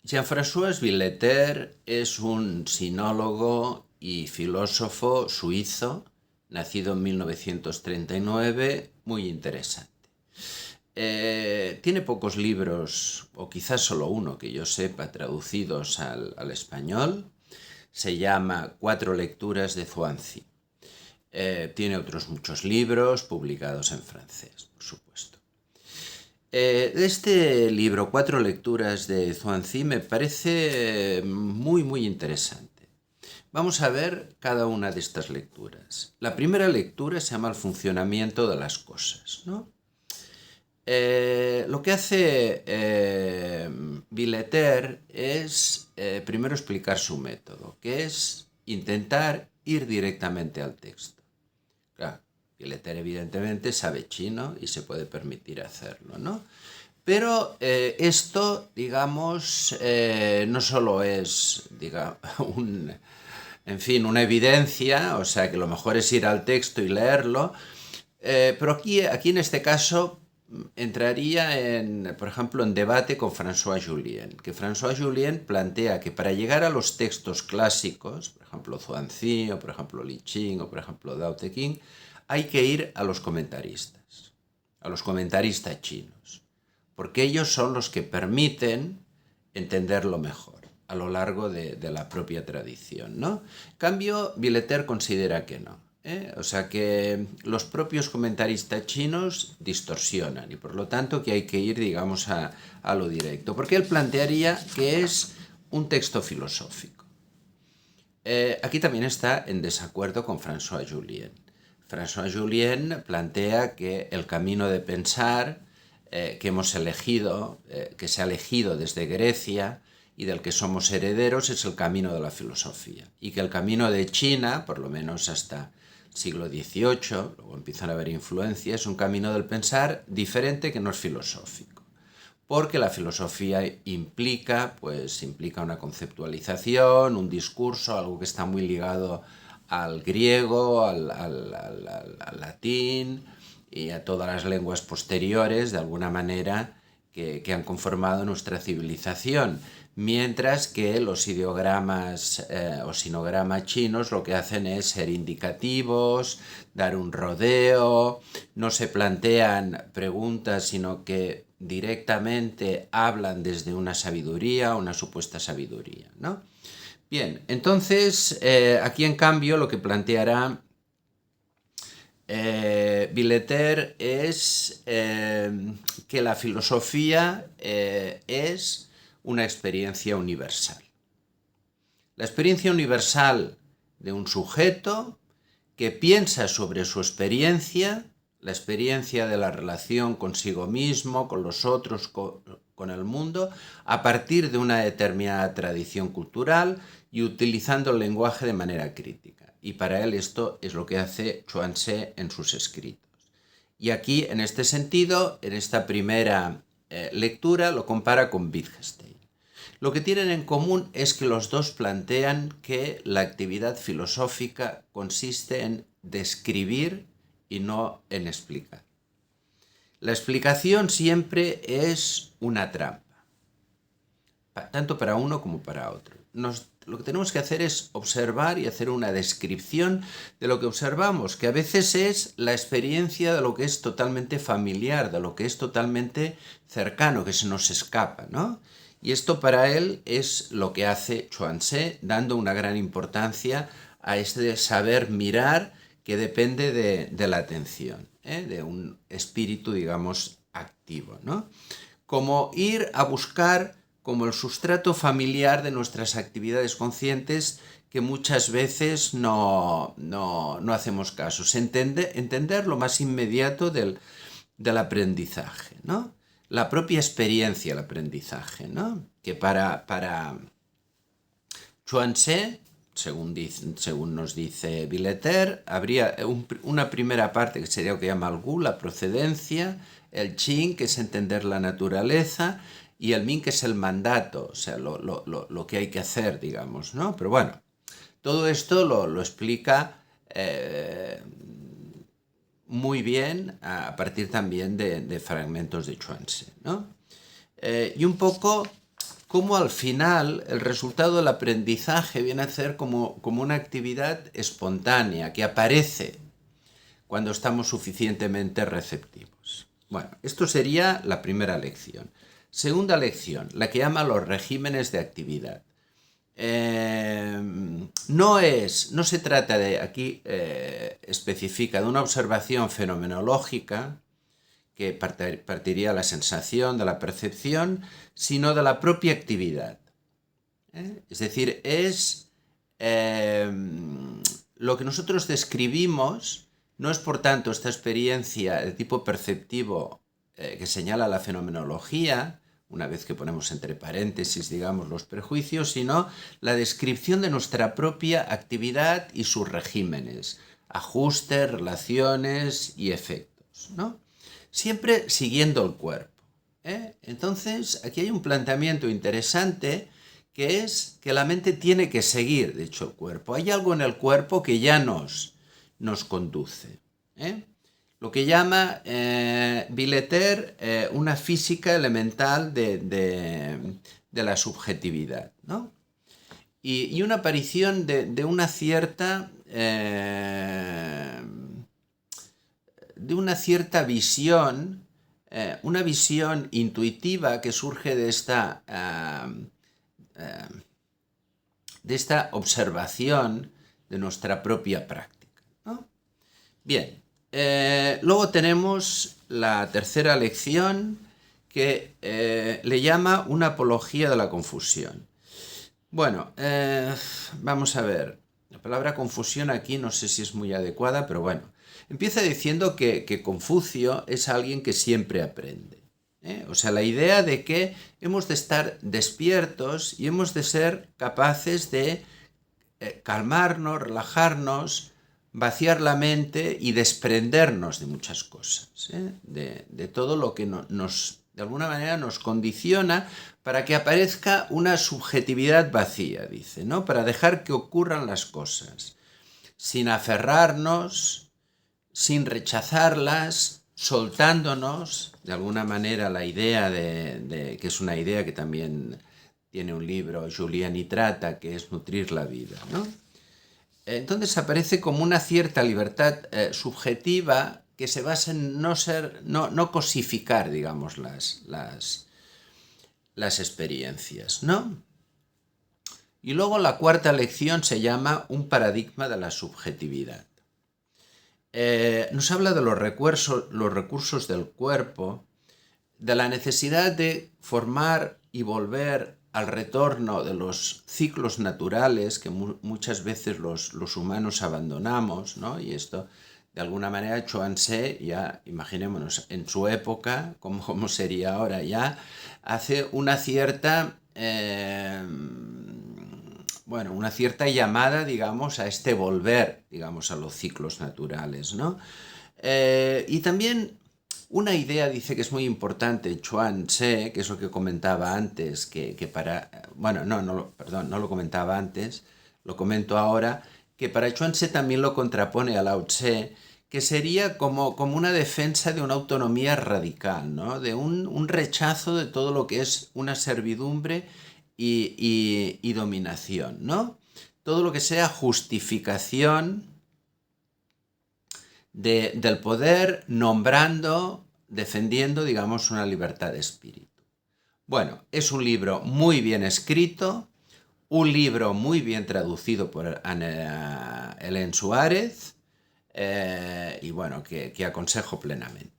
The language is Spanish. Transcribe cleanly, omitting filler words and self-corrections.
Jean-François Villeter es un sinólogo y filósofo suizo, nacido en 1939, muy interesante. Tiene pocos libros, o quizás solo uno que yo sepa, traducidos al español. Se llama Cuatro lecturas de Zhuangzi. Tiene otros muchos libros publicados en francés, por supuesto. Este libro, Cuatro lecturas de Zhuangzi, me parece muy interesante. Vamos a ver cada una de estas lecturas. La primera lectura se llama El funcionamiento de las cosas, ¿no? Lo que hace Villeter es primero explicar su método, que es intentar ir directamente al texto. Claro, Villeter evidentemente sabe chino y se puede permitir hacerlo, ¿no? Pero esto, digamos, no solo es, en fin, una evidencia, o sea que lo mejor es ir al texto y leerlo, pero aquí en este caso entraría en, por ejemplo, en debate con François Jullien, que François Jullien plantea que para llegar a los textos clásicos, por ejemplo Zhuangzi, o por ejemplo Li Qing, o por ejemplo Dao Te Ching, hay que ir a los comentaristas chinos, porque ellos son los que permiten entenderlo mejor a lo largo de la propia tradición, ¿no? En cambio, Villeter considera que no. O sea que los propios comentaristas chinos distorsionan y por lo tanto que hay que ir, digamos, a lo directo. Porque él plantearía que es un texto filosófico. Aquí también está en desacuerdo con François Jullien. François Jullien plantea que el camino de pensar que hemos elegido, que se ha elegido desde Grecia y del que somos herederos, es el camino de la filosofía. Y que el camino de China, por lo menos hasta siglo XVIII, luego empiezan a haber influencias, es un camino del pensar diferente que no es filosófico. Porque la filosofía implica una conceptualización, un discurso, algo que está muy ligado al griego, al latín y a todas las lenguas posteriores, de alguna manera, que han conformado nuestra civilización. Mientras que los ideogramas o sinogramas chinos lo que hacen es ser indicativos, dar un rodeo, no se plantean preguntas, sino que directamente hablan desde una sabiduría, una supuesta sabiduría, ¿no? Bien, entonces aquí en cambio lo que planteará Villeter es que la filosofía es una experiencia universal. La experiencia universal de un sujeto que piensa sobre su experiencia, la experiencia de la relación consigo mismo, con los otros, con el mundo, a partir de una determinada tradición cultural y utilizando el lenguaje de manera crítica. Y para él esto es lo que hace Zhuangzi en sus escritos. Y aquí, en este sentido, en esta primera lectura, lo compara con Wittgenstein. Lo que tienen en común es que los dos plantean que la actividad filosófica consiste en describir y no en explicar. La explicación siempre es una trampa, tanto para uno como para otro. Lo que tenemos que hacer es observar y hacer una descripción de lo que observamos, que a veces es la experiencia de lo que es totalmente familiar, de lo que es totalmente cercano, que se nos escapa, ¿no? Y esto para él es lo que hace Zhuangzi, dando una gran importancia a este saber mirar que depende de la atención, de un espíritu, digamos, activo, ¿no? Como ir a buscar como el sustrato familiar de nuestras actividades conscientes que muchas veces no hacemos caso. Entender lo más inmediato del aprendizaje, ¿no? La propia experiencia del aprendizaje, ¿no? Que para Zhuangzi, según nos dice Villeter, habría una primera parte que sería lo que llama el Gu, la procedencia, el Qing, que es entender la naturaleza, y el Min, que es el mandato, o sea, lo que hay que hacer, digamos, ¿no? Pero bueno, todo esto lo explica muy bien a partir también de fragmentos de Zhuangzi, ¿no? Y un poco cómo al final el resultado del aprendizaje viene a ser como una actividad espontánea que aparece cuando estamos suficientemente receptivos. Bueno, esto sería la primera lección. Segunda lección, la que llama los regímenes de actividad. No se trata de, aquí especifica, de una observación fenomenológica que partiría de la sensación, de la percepción, sino de la propia actividad. Es decir, es lo que nosotros describimos. No es, por tanto, esta experiencia de tipo perceptivo que señala la fenomenología, una vez que ponemos entre paréntesis, digamos, los prejuicios, sino la descripción de nuestra propia actividad y sus regímenes, ajustes, relaciones y efectos, ¿no? Siempre siguiendo el cuerpo. Entonces, aquí hay un planteamiento interesante que es que la mente tiene que seguir, de hecho, el cuerpo. Hay algo en el cuerpo que ya nos conduce. Lo que llama Billetter una física elemental de la subjetividad, ¿no? Y una aparición de una cierta visión, una visión intuitiva que surge de esta observación de nuestra propia práctica, ¿no? Bien, luego tenemos la tercera lección que le llama una apología de la confusión. Bueno, vamos a ver. La palabra confusión aquí no sé si es muy adecuada, pero bueno. Empieza diciendo que Confucio es alguien que siempre aprende. O sea, la idea de que hemos de estar despiertos y hemos de ser capaces de calmarnos, relajarnos, vaciar la mente y desprendernos de muchas cosas, de todo lo que de alguna manera nos condiciona para que aparezca una subjetividad vacía, dice, ¿no? Para dejar que ocurran las cosas, sin aferrarnos, sin rechazarlas, soltándonos, de alguna manera la idea que es una idea que también tiene un libro, Julián y trata, que es nutrir la vida, ¿no? Entonces aparece como una cierta libertad subjetiva que se basa en no cosificar, digamos, las experiencias, ¿no? Y luego la cuarta lección se llama un paradigma de la subjetividad. Nos habla de los recursos del cuerpo, de la necesidad de formar y volver al retorno de los ciclos naturales que muchas veces los humanos abandonamos, ¿no? Y esto, de alguna manera, Chuang Tse, ya imaginémonos, en su época, como sería ahora ya, hace una cierta llamada, digamos, a este volver, digamos, a los ciclos naturales, ¿no? Y también una idea dice que es muy importante Chuang Tse, que es lo que comentaba antes, no lo comentaba antes, lo comento ahora, que para Chuang Tse también lo contrapone a Lao Tse, que sería como una defensa de una autonomía radical, ¿no? De un rechazo de todo lo que es una servidumbre y dominación, ¿no? Todo lo que sea justificación del poder, nombrando, defendiendo, digamos, una libertad de espíritu. Bueno, es un libro muy bien escrito, un libro muy bien traducido por Hélène Suárez, y bueno, que aconsejo plenamente.